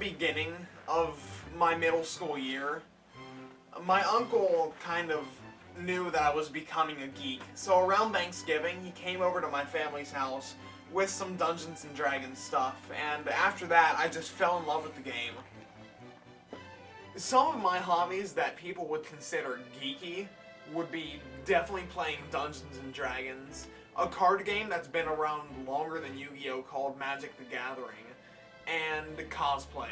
beginning of my middle school year, my uncle kind of knew that I was becoming a geek. So around Thanksgiving, he came over to my family's house with some Dungeons and Dragons stuff, and after that, I just fell in love with the game. Some of my hobbies that people would consider geeky would be definitely playing Dungeons and Dragons, a card game that's been around longer than Yu-Gi-Oh! Called Magic the Gathering, and cosplay.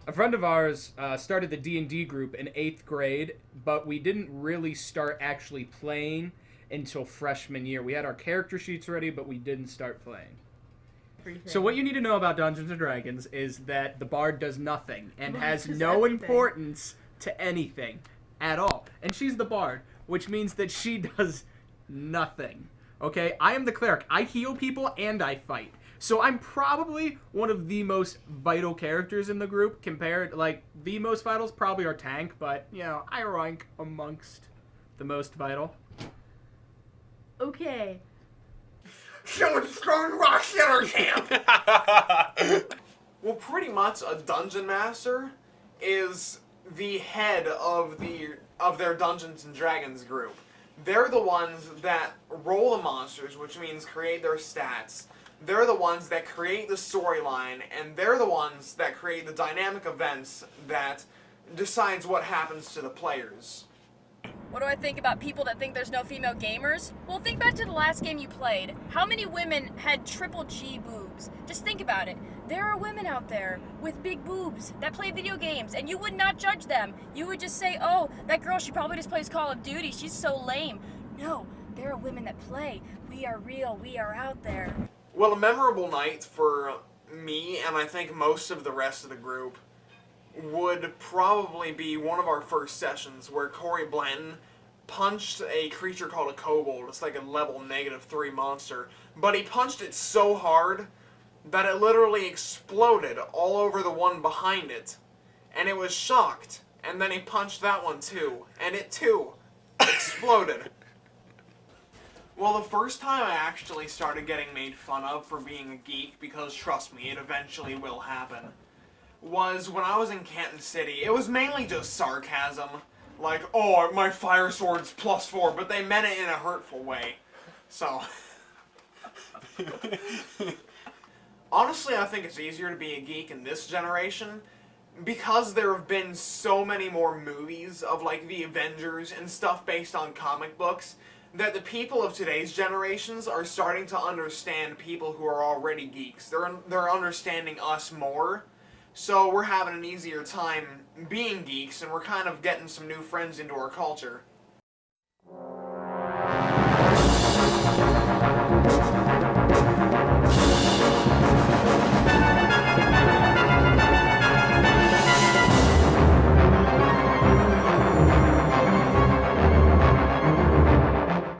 A friend of ours started the D&D group in 8th grade, but we didn't really start actually playing until freshman year. We had our character sheets ready, but we didn't start playing. So what you need to know about Dungeons & Dragons is that the bard does nothing and has no importance to anything at all. And she's the bard, which means that she does nothing. Okay? I am the cleric. I heal people and I fight. So I'm probably one of the most vital characters in the group compared, like, the most vitals probably are tank, but, you know, I rank amongst the most vital. Okay. Someone's throwing rocks at our camp! Well, pretty much a dungeon master is the head of their Dungeons and Dragons group. They're the ones that roll the monsters, which means create their stats. They're the ones that create the storyline, and they're the ones that create the dynamic events that decides what happens to the players. What do I think about people that think there's no female gamers? Well, think back to the last game you played. How many women had triple G boobs? Just think about it. There are women out there with big boobs that play video games, and you would not judge them. You would just say, oh, that girl, she probably just plays Call of Duty. She's so lame. No, there are women that play. We are real. We are out there. Well, a memorable night for me, and I think most of the rest of the group, would probably be one of our first sessions where Corey Blanton punched a creature called a kobold. It's like a level -3 monster. But he punched it so hard that it literally exploded all over the one behind it. And it was shocked. And then he punched that one too. And it too exploded. Well, the first time I actually started getting made fun of for being a geek, because trust me, it eventually will happen, was when I was in Canton City. It was mainly just sarcasm. Like, oh, my fire sword's +4, but they meant it in a hurtful way. So. Honestly, I think it's easier to be a geek in this generation because there have been so many more movies of, like, the Avengers and stuff based on comic books that the people of today's generations are starting to understand people who are already geeks. They're understanding us more. So we're having an easier time being geeks, and we're kind of getting some new friends into our culture.